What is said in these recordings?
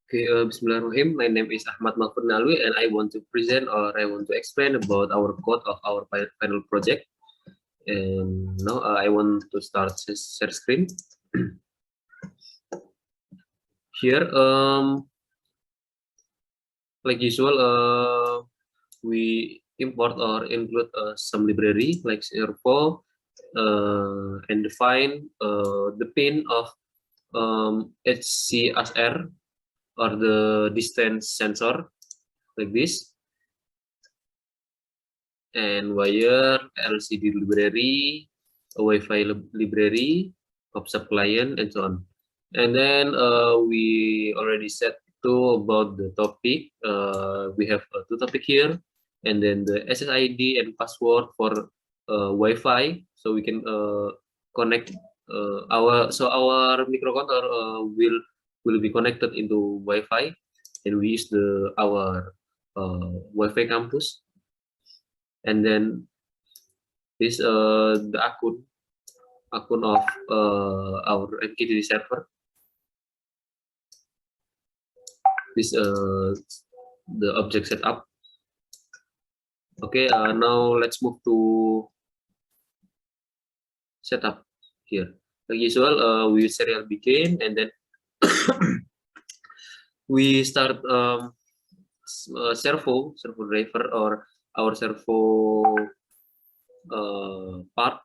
Okay, Bismillahirrahmanirrahim. My name is Ahmad Mahfud Nalwi, and I want to present or I want to explain about our code of our final project. And now I want to start share screen. Here, like usual, we import or include some library like Servo and define the pin of HCSR or the distance sensor like this, and wire, LCD library, a Wi-Fi library, PubSub client, and so on. And then we already said two about the topic. We have two topic here, and then the SSID and password for Wi-Fi, so we can connect our microcontroller will be connected into Wi-Fi, and we use our Wi-Fi campus. And then this the akun of our MQTT server. This the object setup. Okay, now let's move to setup here. Like usual, we use serial begin, and then we start servo driver or our servo part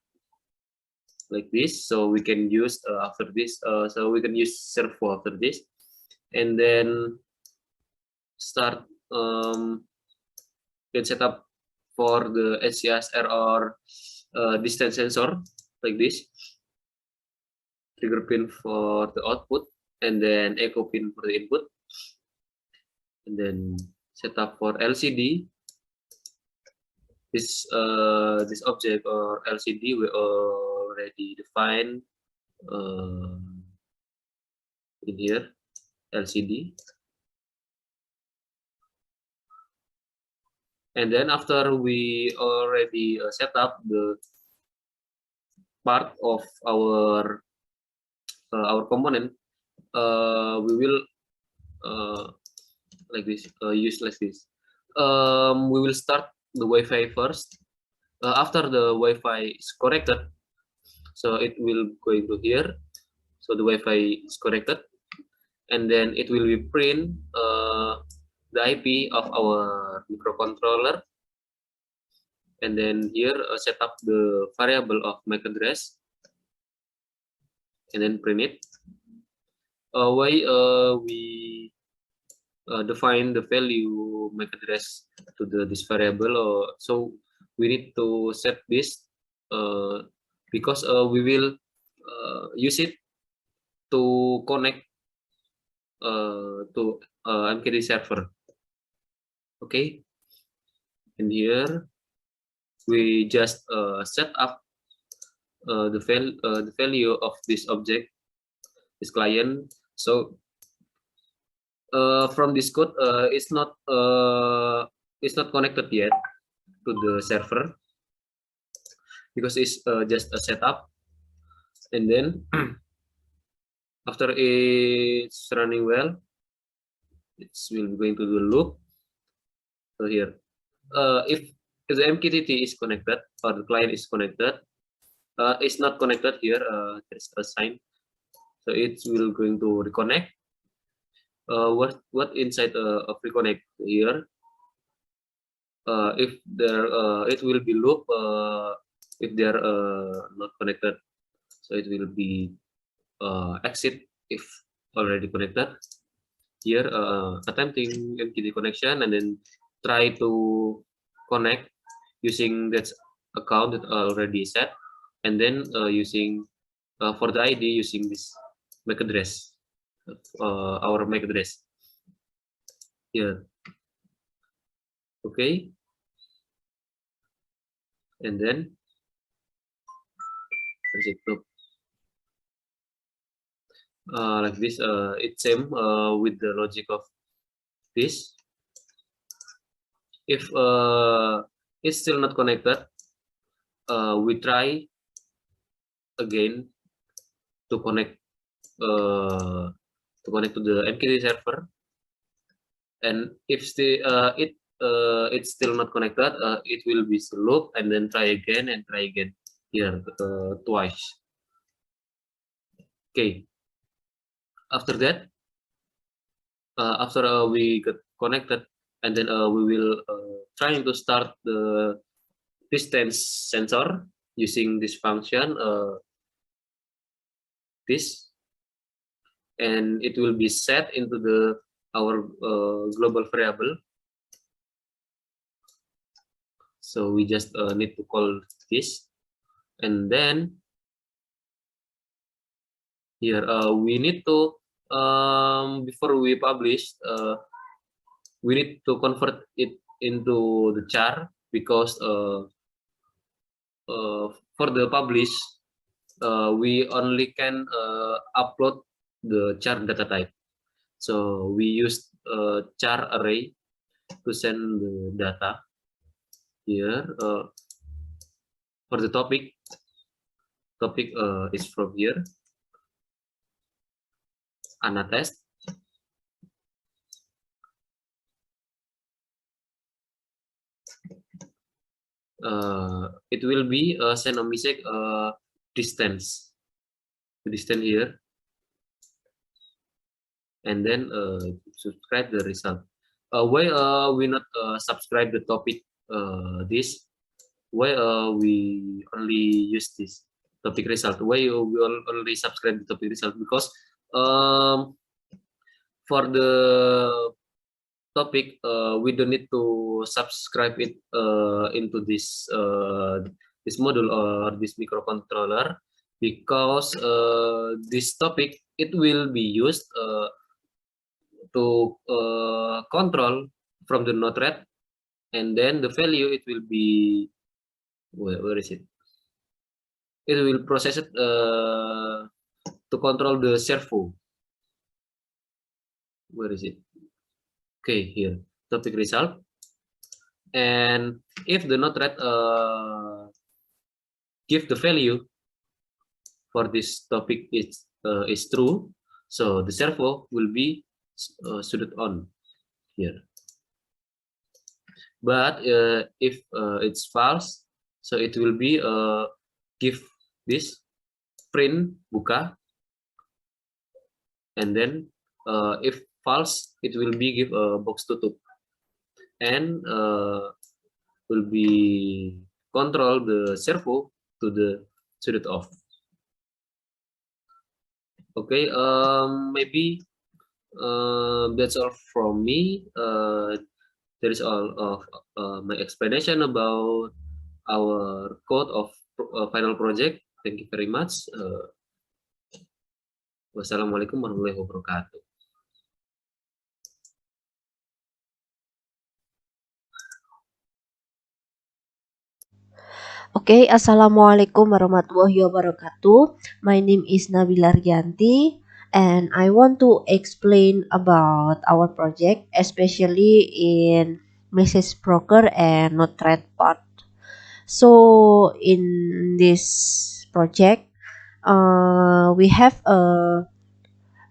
like this. So we can use after this. So we can use servo after this, and then start get setup for the HCSR or distance sensor like this. Trigger pin for the output, and then echo pin for the input, and then setup for LCD. This object or LCD we already defined in here, LCD. And then after we already set up the part of our component, we will like this, use like this. We will start the Wi-Fi first. After the Wi-Fi is connected, so it will go into here. So the Wi-Fi is connected, and then it will be print the IP of our microcontroller, and then here set up the variable of MAC address, and then print it. Why we define the value MAC address to this variable? So we need to set this because we will use it to connect to MQTT server. Okay, and here we just set up the value of this object, this client. So from this code, it's not connected yet to the server because it's just a setup, and then after it's running well, it's will going to the loop. So here, if the MQTT is connected or the client is connected, it's not connected here. There's a sign, so it will going to reconnect. What inside of reconnect here? If there, it will be loop. If they are not connected, so it will be exit if already connected. Here attempting MQTT connection, and then try to connect using that account that already set, and then using for the ID using this MAC address, our MAC address here. Okay, and then like this, it's same with the logic of this. If it's still not connected, we try again to connect to the MQTT server. and if it's still not connected, it will be loop and then try again and try again here twice. Okay, after that, after we get connected, and then we will trying to start the distance sensor using this function this, and it will be set into the our global variable. So we just need to call this, and then here we need to before we publish we need to convert it into the char, because for the publish we only can upload the char data type. So we use char array to send the data here. For the topic is from here, Anatest. It will be Senomic distance here, and then subscribe the result. Why we not subscribe the topic this? Why we only use this topic result? Why we only subscribe the topic result? Because for the topic we don't need to subscribe it into this module or this microcontroller, because this topic it will be used to control from the node-RED, and then the value it will be where is it? It will process it to control the servo. Where is it? Okay, here topic result, and if the node-RED give the value for this topic is true, so the servo will be suited on here. But if it's false, so it will be give this print buka, and then if false, it will be give a box tutup, and will be control the servo to the suited off. Okay, maybe that's all from me. That is all of my explanation about our code of final project. Thank you very much. Wassalamualaikum warahmatullahi wabarakatuh. Okay, Assalamualaikum warahmatullahi wabarakatuh. My name is Nabila Rianti, and I want to explain about our project, especially in Mrs. Broker and Node-RED part. So in this project, we have a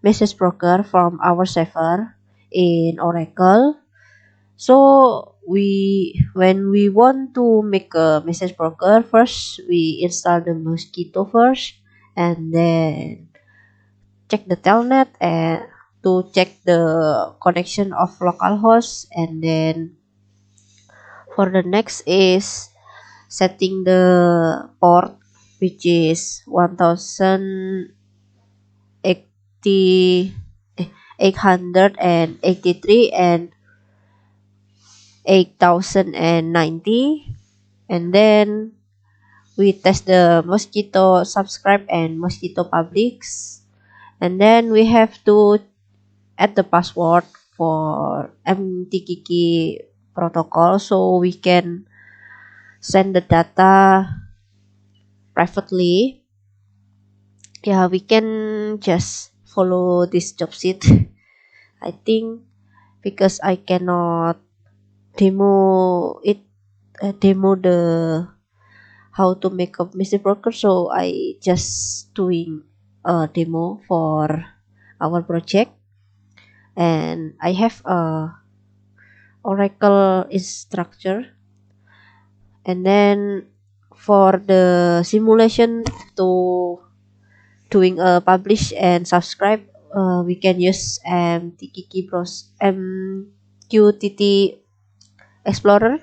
Mrs. Broker from our server in Oracle. So when we want to make a message broker, first we install the Mosquito first, and then check the telnet and to check the connection of localhost, and then for the next is setting the port, which is 883 and 8090, and then we test the Mosquito subscribe and Mosquito publics, and then we have to add the password for MTKK protocol so we can send the data privately. Yeah, we can just follow this job sheet. I think because I cannot demo it, demo the how to make a message broker, so I just doing a demo for our project, and I have Oracle is structure, and then for the simulation to doing a publish and subscribe, we can use MQTT Explorer.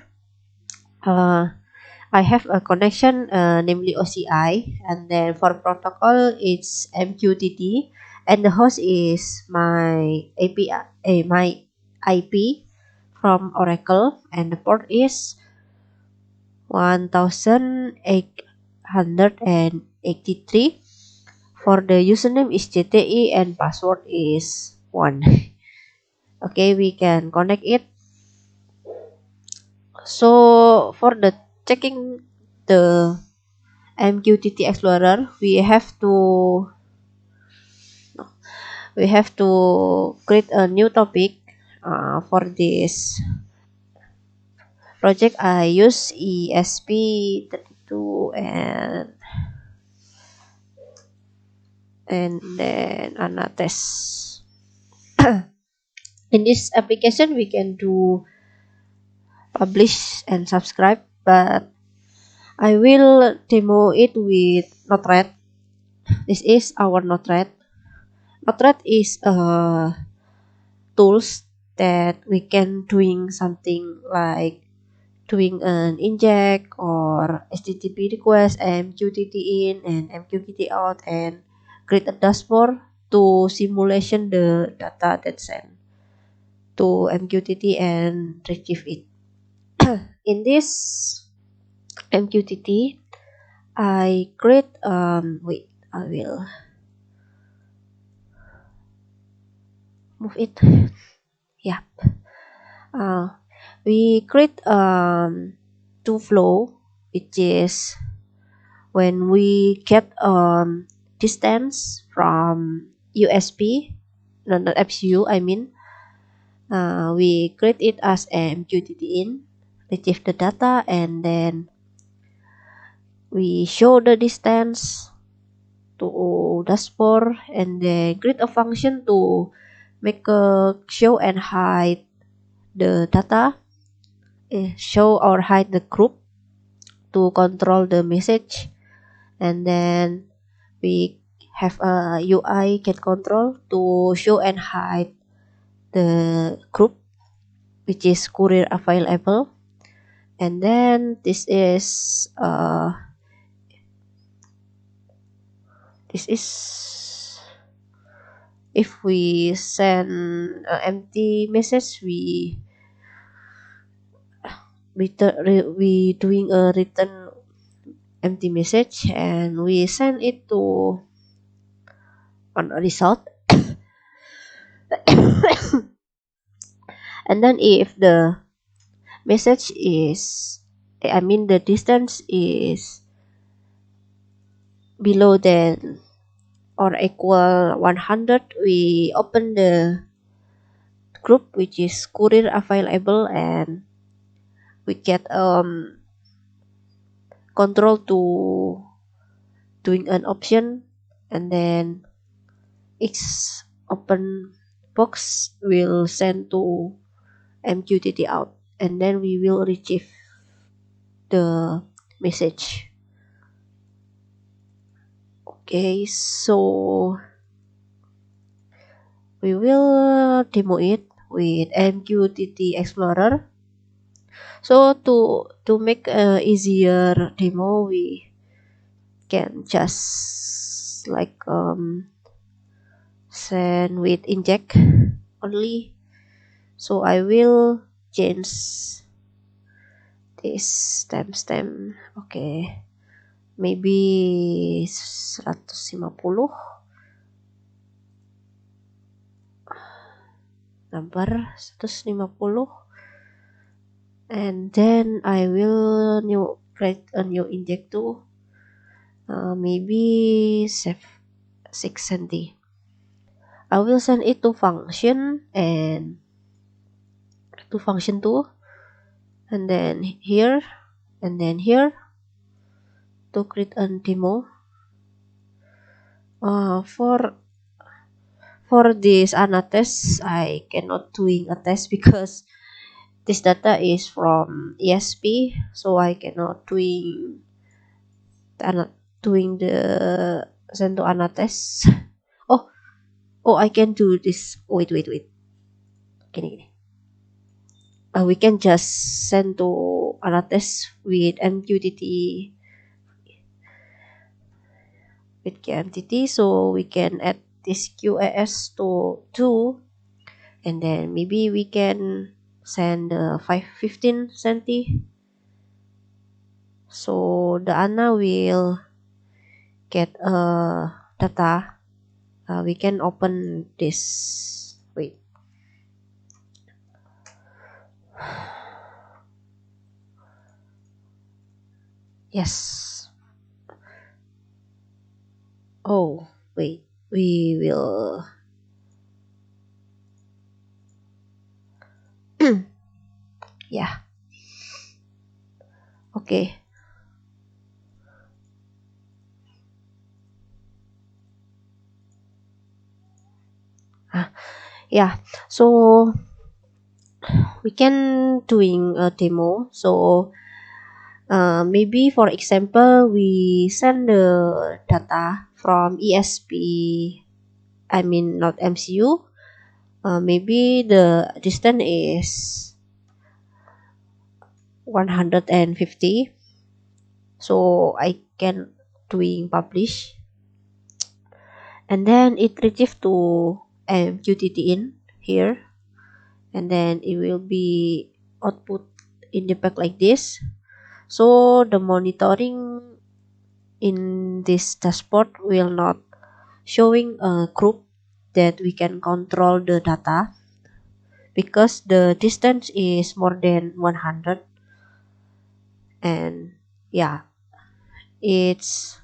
I have a connection, namely OCI, and then for protocol it's MQTT, and the host is my API, my IP from Oracle, and the port is 1883. For the username is JTE and password is 1. Okay, we can connect it. So for the checking the MQTT Explorer, we have to create a new topic. For this project, I use ESP32 and then Anates. In this application, we can do publish and subscribe, but I will demo it with Node-RED. This is our Node-RED. Node-RED is a tools that we can doing something like doing an inject or HTTP request, MQTT in and MQTT out, and create a dashboard to simulation the data that sent to MQTT and retrieve it. In this MQTT, I create wait, I will move it. Yeah. We create two flow, which is when we get distance from USB, no, not FCU, I mean, we create it as MQTT in, retrieve the data, and then we show the distance to dashboard, and then create a function to make a show and hide the data, show or hide the group to control the message, and then we have a UI get control to show and hide the group, which is courier available, and then this is if we send an empty message, we doing a return empty message, and we send it to on a result. And then if the message is, I mean the distance is below than or equal 100, we open the group which is courier available, and we get control to doing an option, and then each open box will send to MQTT out, and then we will retrieve the message. Okay, so we will demo it with MQTT Explorer. So to make a easier demo, we can just like send with inject only. So I will change this timestamp. Okay, maybe 150 number 150, and then I will create a new inject too, maybe 6 cm. I will send it to function and to function 2, and then here to create a demo. For this Anates, I cannot doing a test because this data is from ESP, so I cannot doing the send to Anates. Oh, I can do this. Wait. Gini. We can just send to Anates with MQTT with KMTT, so we can add this QAS to 2, and then maybe we can send 15 centi, so the Anna will get data. We can open this. Wait. Yes. Oh, wait. We will. Yeah. Okay. Yeah. So we can doing a demo. So maybe for example, we send the data from ESP. I mean not MCU. Maybe the distance is 150. So I can doing publish, and then it retrieve to MQTT in here, and then it will be output in the pack like this. So the monitoring in this dashboard will not showing a group that we can control the data because the distance is more than 100, and yeah, it's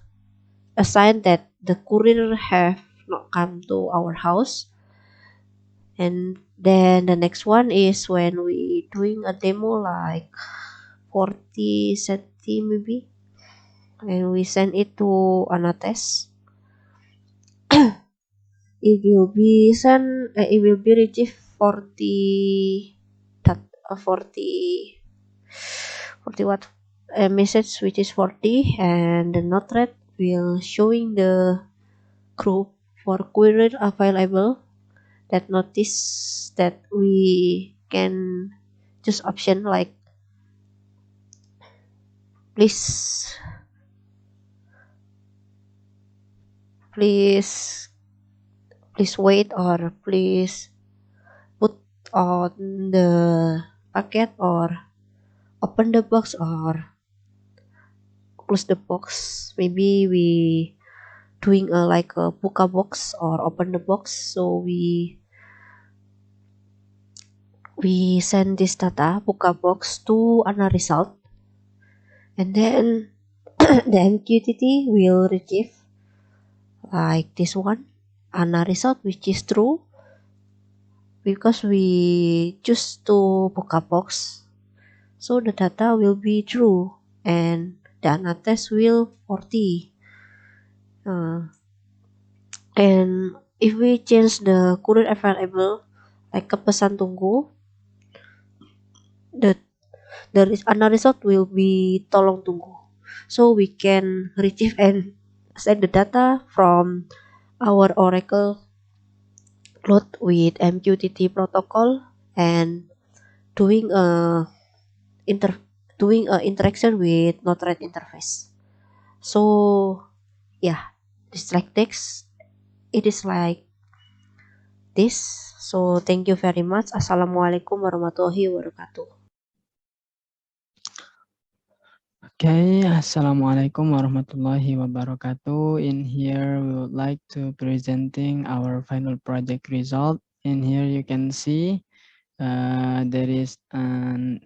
a sign that the courier have not come to our house. And then the next one is when we doing a demo like 40 centi maybe, and we send it to Anates. It will be sent. It will be received 40 that 40 what a message which is 40, and the node thread will showing the group for query available. That notice that we can choose option like please please please wait, or please put on the packet, or open the box, or close the box. Maybe we doing a like a buka box or open the box, so we send this data buka box to ana result, and then the MQTT will retrieve like this one ana result which is true because we choose to buka box, so the data will be true and the ana test will 40. And if we change the current available like ke pesan tunggu, the ana result will be tolong tunggu, so we can retrieve and send the data from our Oracle cloud with MQTT protocol and doing a interaction with Node-RED interface. So yeah, this like text, it is like this. So thank you very much. Assalamualaikum warahmatullahi wabarakatuh. Okay, Assalamualaikum warahmatullahi wabarakatuh. In here, we would like to presenting our final project result. In here, you can see there is an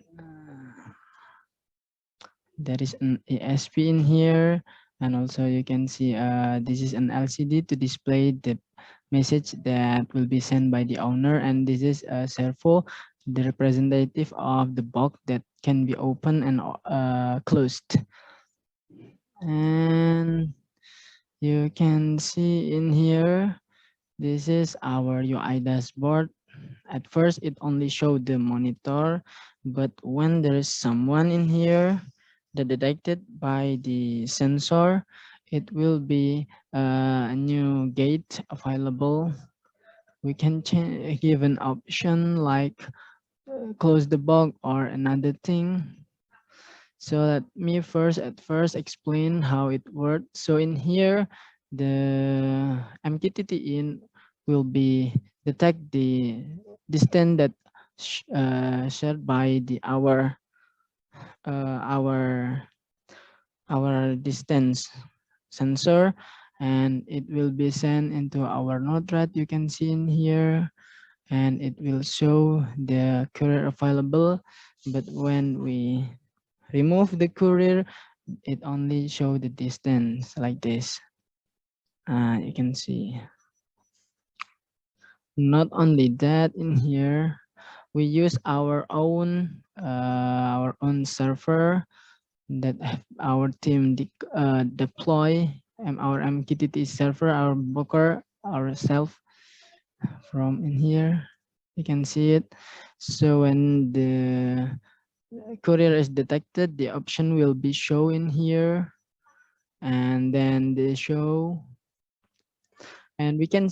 ESP in here, and also you can see this is an LCD to display the message that will be sent by the owner, and this is a servo, the representative of the box that can be opened and closed. And you can see in here, this is our UI dashboard, at first it only showed the monitor, but when there is someone in here that detected by the sensor, it will be a new gate available. We can give an option like close the box or another thing. So let me at first explain how it works. So in here, the MQTT in will be detect the distance that shared by the uh, our our distance sensor, and it will be sent into our Node-RED. You can see in here, and it will show the courier available. But when we remove the courier, it only show the distance like this. You can see. Not only that, in here we use our own server that our team deploy, and our MQTT server, our broker ourselves from in here. You can see it. So when the courier is detected, the option will be shown in here, and then the show, and we can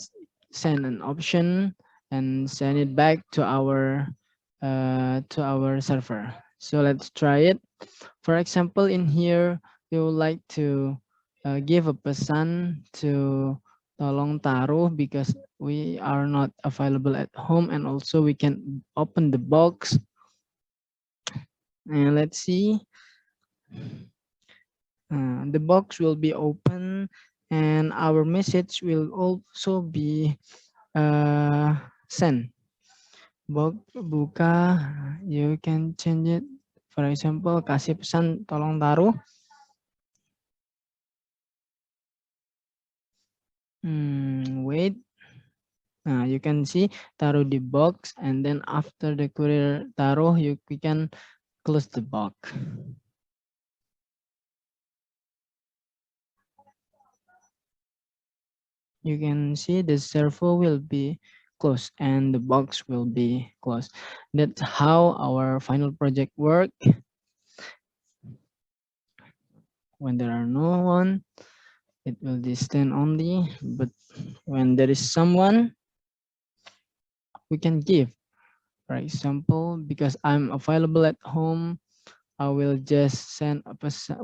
send an option and send it back to our server. So let's try it. For example, in here we would like to give a pesan to tolong taruh because we are not available at home, and also we can open the box, and let's see. The box will be open, and our message will also be sent. Box buka, you can change it. For example, kasih pesan tolong taruh. Wait. You can see taruh di box, and then after the courier taruh, we can close the box. You can see the server will be closed and the box will be closed. That's how our final project work. When there are no one, it will distant only, but when there is someone, we can give. For example, because I'm available at home, I will just send a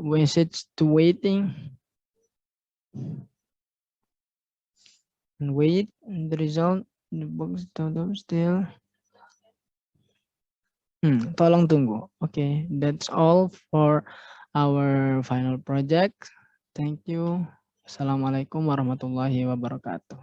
message to waiting and wait. The result, the box total still. Tolong tunggu. Okay, that's all for our final project. Thank you. Assalamualaikum warahmatullahi wabarakatuh.